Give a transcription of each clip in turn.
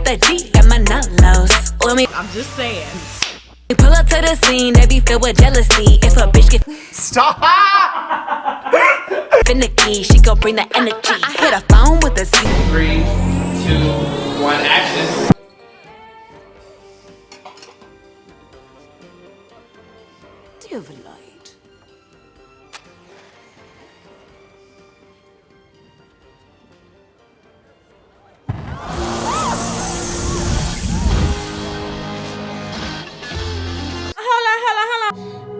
got that G and my nullos. I'm just saying. We pull up to the scene, they be filled with jealousy. If a bitch get stop finicky, she gon' bring the energy. I hit a phone with a 3, 2, 1, action. UNDERVALUED.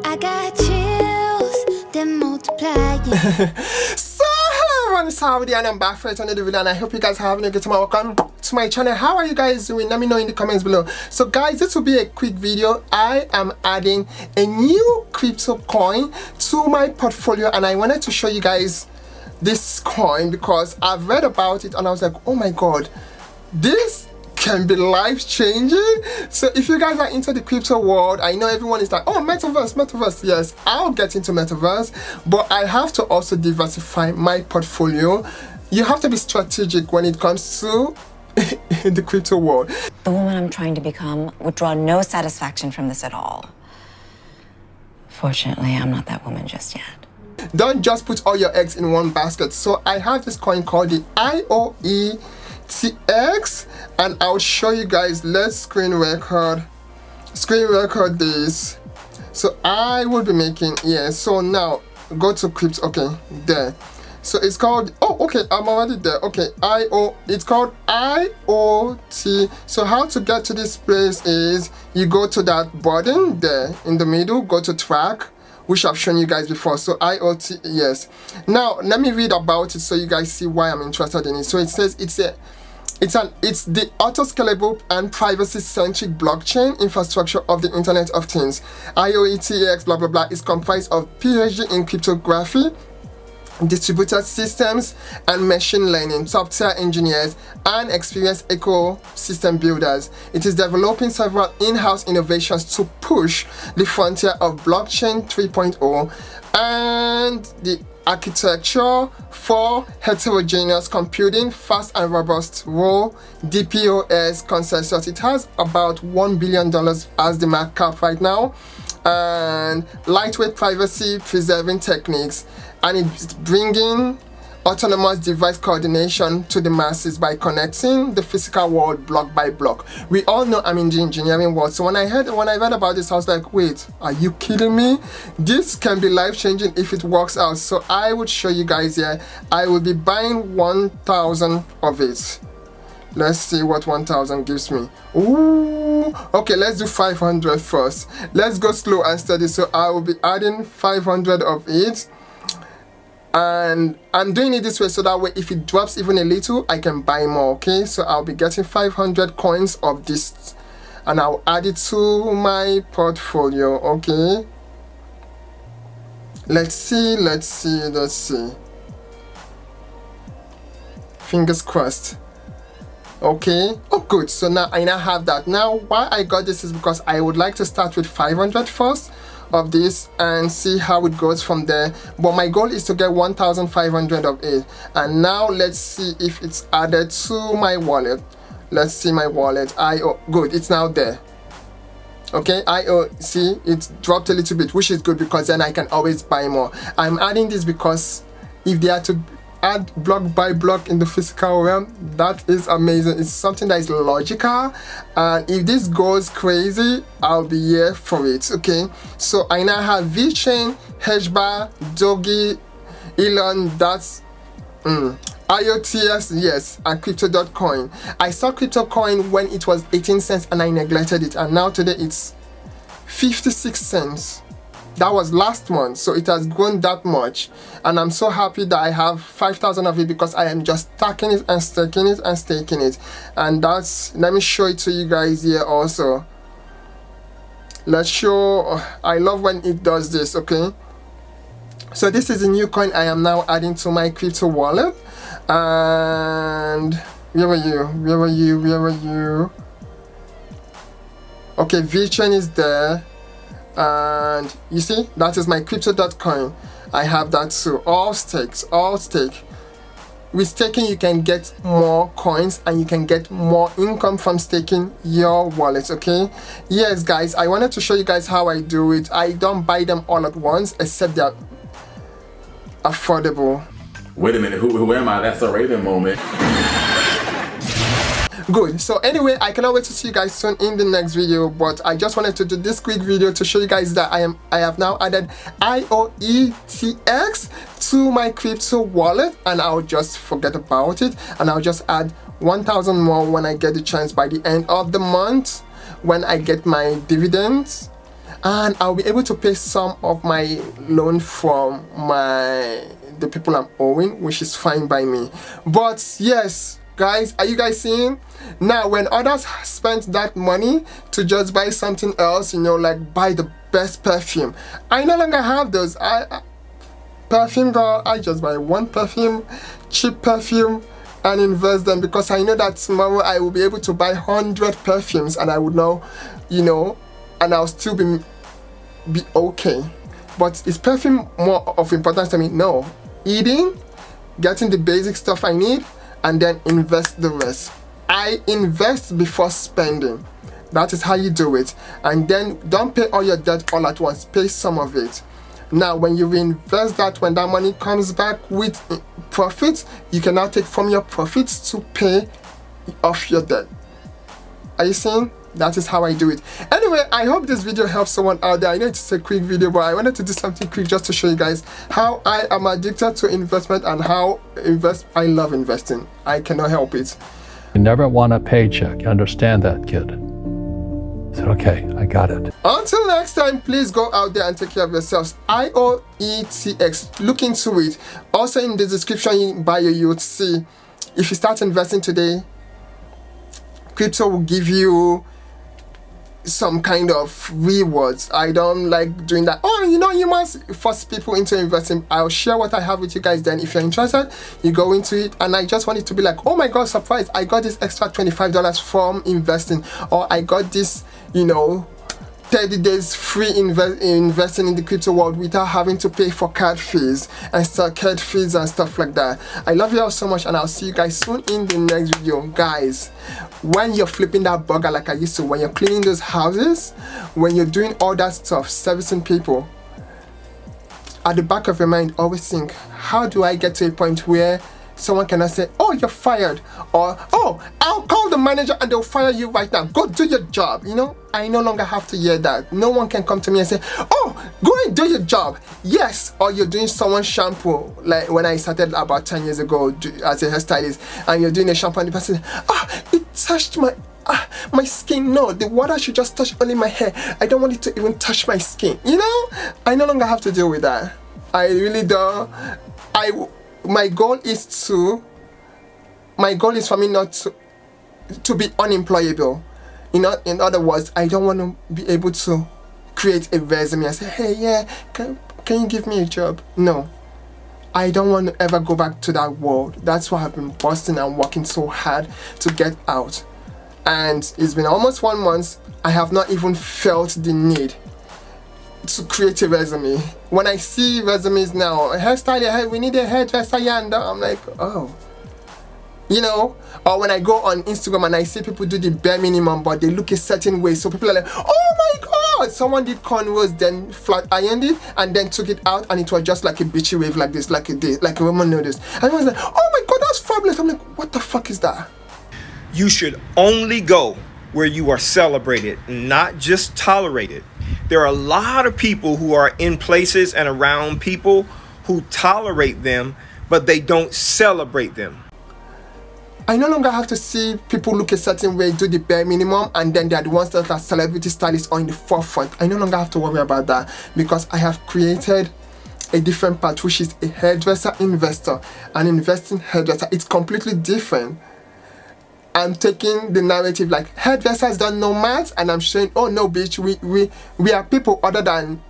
I got chills, then multiplying. So hello everyone, it's Saudi and I'm back for another video and I hope you guys are having a good time. Welcome to my channel. How are you guys doing? Let me know in the comments below. So guys, this will be a quick video. I am adding a new crypto coin to my portfolio and I wanted to show you guys this coin because I've read about it and I was like, oh my god, this can be life-changing. So if you guys are into the crypto world, I know everyone is like, oh, metaverse. Yes, I'll get into metaverse, but I have to also diversify my portfolio. You have to be strategic when it comes to the crypto world. The woman I'm trying to become would draw no satisfaction from this at all. Fortunately, I'm not that woman just yet. Don't just put all your eggs in one basket. So I have this coin called the IoTex and I'll show you guys. Let's screen record this. So I will be making, so now go to crypto. Okay, there. So it's called, oh okay, I'm already there. Okay, it's called IoT. So how to get to this place is you go to that button there in the middle, go to track, which I've shown you guys before. So IoT, yes. Now let me read about it so you guys see why I'm interested in it. So it says it's the auto-scalable and privacy-centric blockchain infrastructure of the Internet of Things. IoTex blah blah blah is comprised of PhD in cryptography, distributed systems and machine learning, software engineers and experienced ecosystem builders. It is developing several in-house innovations to push the frontier of blockchain 3.0 and the architecture for heterogeneous computing, fast and robust raw DPoS consensus. It has about $1 billion as the market cap right now, and lightweight privacy preserving techniques, and it's bringing autonomous device coordination to the masses by connecting the physical world block by block. We all know I'm in the engineering world, so when I read about this, I was like, wait, are you kidding me? This can be life-changing if it works out. So I would show you guys here. I will be buying 1,000 of it. Let's see what 1,000 gives me. Ooh, okay, let's do 500 first. Let's go slow and steady. So I will be adding 500 of it. And I'm doing it this way so that way if it drops even a little, I can buy more. Okay, so I'll be getting 500 coins of this and I'll add it to my portfolio. Okay, let's see. Fingers crossed. Okay, oh good. So now I have that. Now why I got this is because I would like to start with 500 first of this and see how it goes from there, but my goal is to get 1,500 of it. And now let's see if it's added to my wallet. Let's see my wallet. Good, it's now there. Okay, see it dropped a little bit, which is good because then I can always buy more. I'm adding this because if they are to add block by block in the physical realm, that is amazing. It's something that is logical, and if this goes crazy, I'll be here for it. Okay, so I now have VeChain, HBAR, Dogi, Elon, that's IoTex, yes, and Crypto.coin. I saw CryptoCoin when it was 18 cents and I neglected it, and now today it's 56 cents. That was last month, so it has grown that much, and I'm so happy that I have 5,000 of it because I am just stacking it and staking it and staking it. And that's, let me show it to you guys here also. Let's show. I love when it does this. Okay, so this is a new coin I am now adding to my crypto wallet. And where are you? Okay, VeChain is there. And you see, that is my Crypto.coin. I have that too. All stake. with staking you can get more coins and you can get more income from staking your wallets. Okay, yes guys, I wanted to show you guys how I do it. I don't buy them all at once, except they're affordable. Wait a minute, who am I? That's a Raven moment. Good. So anyway, I cannot wait to see you guys soon in the next video, but I just wanted to do this quick video to show you guys that I have now added IoTex to my crypto wallet, and I'll just forget about it, and I'll just add 1,000 more when I get the chance by the end of the month, when I get my dividends, and I'll be able to pay some of my loan from the people I'm owing, which is fine by me. But yes guys, are you guys seeing? Now when others spent that money to just buy something else, you know, like buy the best perfume, I no longer have those. Perfume girl, I just buy one perfume, cheap perfume, and invest them, because I know that tomorrow I will be able to buy 100 perfumes and I would know, you know, and I'll still be okay. But is perfume more of importance to me? No. Eating, getting the basic stuff I need, and then invest the rest. I invest before spending. That is how you do it. And then don't pay all your debt all at once, pay some of it. Now when you reinvest that, when that money comes back with profits, you can now take from your profits to pay off your debt. Are you seeing? That is how I do it. Anyway, I hope this video helps someone out there. I know it's a quick video, but I wanted to do something quick just to show you guys how I am addicted to investment and how I love investing. I cannot help it. You never want a paycheck. You understand that, kid? I said, okay, I got it. Until next time, please go out there and take care of yourselves. IoTex, look into it. Also in the description bio, you would see, if you start investing today, crypto will give you some kind of rewards. I don't like doing that. Oh, you know, you must force people into investing. I'll share what I have with you guys then. If you're interested, you go into it. And I just want it to be like, oh my god, surprise, I got this extra $25 from investing, or I got this, you know, 30 days free investing in the crypto world without having to pay for card fees and stuff like that. I love you all so much, and I'll see you guys soon in the next video. Guys, when you're flipping that burger like I used to, when you're cleaning those houses, when you're doing all that stuff, servicing people, at the back of your mind always think, how do I get to a point where someone cannot say, oh, you're fired, or oh, I'll call the manager and they'll fire you right now, go do your job. You know, I no longer have to hear that. No one can come to me and say, oh, go and do your job. Yes. Or you're doing someone's shampoo, like when I started about 10 years ago as a hairstylist, and you're doing a shampoo and the person, it touched my skin. No, the water should just touch only my hair. I don't want it to even touch my skin. You know, I no longer have to deal with that. I really don't. My goal is for me not to be unemployable. You know, in other words, I don't want to be able to create a resume and say, hey, yeah, can you give me a job? No, I don't want to ever go back to that world. That's why I've been busting and working so hard to get out. And it's been almost 1 month. I have not even felt the need to create a resume. When I see resumes now, a hairstyle, we need a hairdresser, and I'm like, oh, you know. Or when I go on Instagram and I see people do the bare minimum, but they look a certain way, so people are like, oh my god, someone did cornrows, then flat ironed it and then took it out, and it was just like a bitchy wave like this, like a woman noticed. And I was like, oh my god, that's fabulous. I'm like, what the fuck is that? You should only go where you are celebrated, not just tolerated. There are a lot of people who are in places and around people who tolerate them, but they don't celebrate them. I no longer have to see people look a certain way, do the bare minimum, and then they're the ones that are celebrity stylists or in the forefront. I no longer have to worry about that, because I have created a different path, which is a hairdresser investor. An investing hairdresser, it's completely different. I'm taking the narrative like hairdressers don't know maths, and I'm showing, oh no bitch, we are people other than,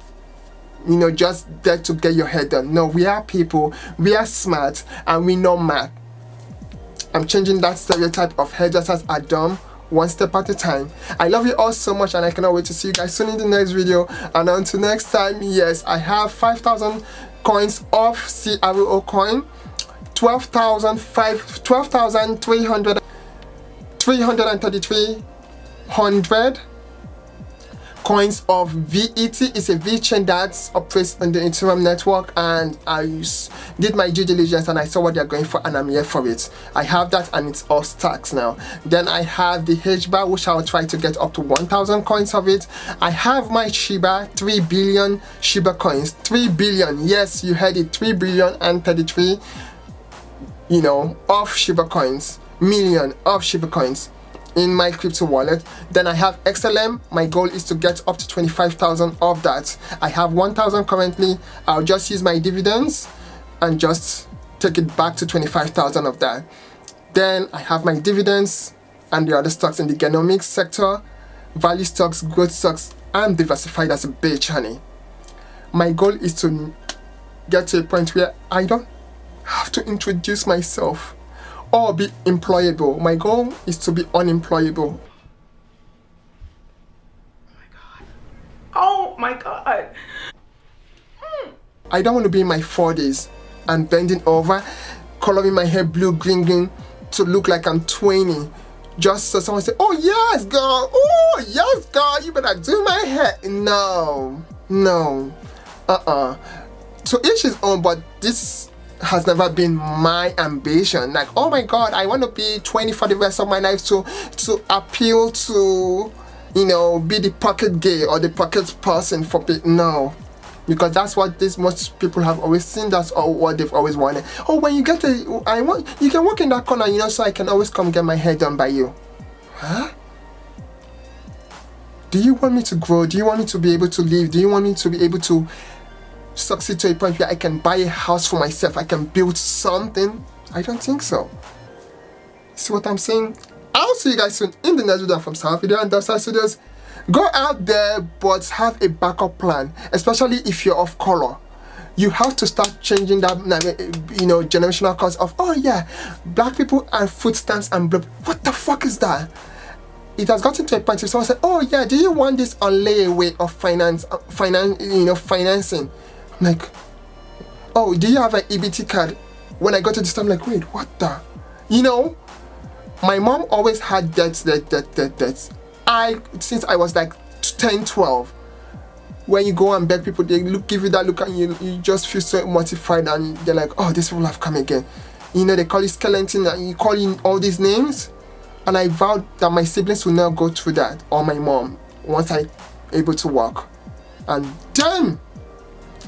you know, just there to get your hair done. No, we are people, we are smart, and we know math. I'm changing that stereotype of hairdressers are dumb, one step at a time. I love you all so much, and I cannot wait to see you guys soon in the next video. And until next time, yes, I have 5,000 coins of CRO coin, 12,333 coins of VET. Is a VeChain that operates on the Ethereum network, and I did my due diligence and I saw what they're going for, and I'm here for it. I have that and it's all stacks now. Then I have the HBAR, which I'll try to get up to 1,000 coins of it. I have my Shiba, 3 billion Shiba coins. 3 billion, yes, you heard it, 3 billion and 33, you know, of Shiba coins, million of Shiba coins in my crypto wallet. Then I have XLM. My goal is to get up to 25,000 of that. I have 1,000 currently. I'll just use my dividends and just take it back to 25,000 of that. Then I have my dividends and the other stocks in the genomics sector, value stocks, growth stocks. I'm diversified as a bitch, honey. My goal is to get to a point where I don't have to introduce myself or be employable. My goal is to be unemployable. Oh my God. I don't want to be in my 40s and bending over, coloring my hair blue, green, to look like I'm 20. Just so someone say, oh yes, girl, oh yes, girl, you better do my hair. No. So each his own, but this has never been my ambition. Like, oh my God, I want to be 20 for the rest of my life to appeal to, you know, be the pocket gay or the pocket person for people. No, because that's what most people have always seen. That's all what they've always wanted. Oh, when you get you can walk in that corner, you know, so I can always come get my hair done by you. Huh? Do you want me to grow? Do you want me to be able to live? Do you want me to be able to succeed to a point where I can buy a house for myself? I can build something? I don't think so. See what I'm saying? I'll see you guys soon in the next video from South Video and DAWSON Studios. Go out there, but have a backup plan, especially if you're of color. You have to start changing that, you know, generational cause of, oh yeah, black people and food stamps and blah. What the fuck is that? It has gotten to a point where someone said, oh yeah, do you want this on layaway of financing? I'm like, oh, do you have an EBT card? When I got to this, I'm like, wait, what the? You know, my mom always had debts. Since I was like 10, 12, when you go and beg people, they give you that look and you just feel so mortified, and they're like, oh, these people have come again. You know, they call you skeleton and you call in all these names. And I vowed that my siblings will not go through that, or my mom, once I'm able to walk. And damn,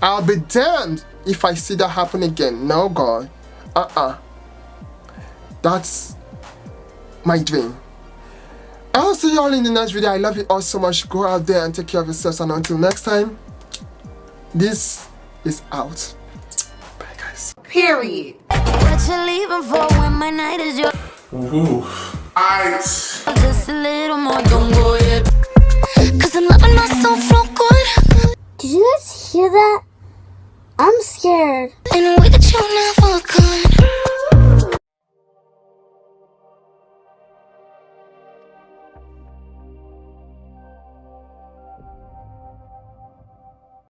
I'll be damned if I see that happen again. No, God. That's my dream. I'll see you all in the next video. I love you all so much. Go out there and take care of yourselves. And until next time, this is out. Bye, guys. Period. What you leaving for when my night is yours? Ooh. Just a little more, don't go yet. Cause I'm loving myself real good. Did you guys hear that? I'm scared. In a way that you never could.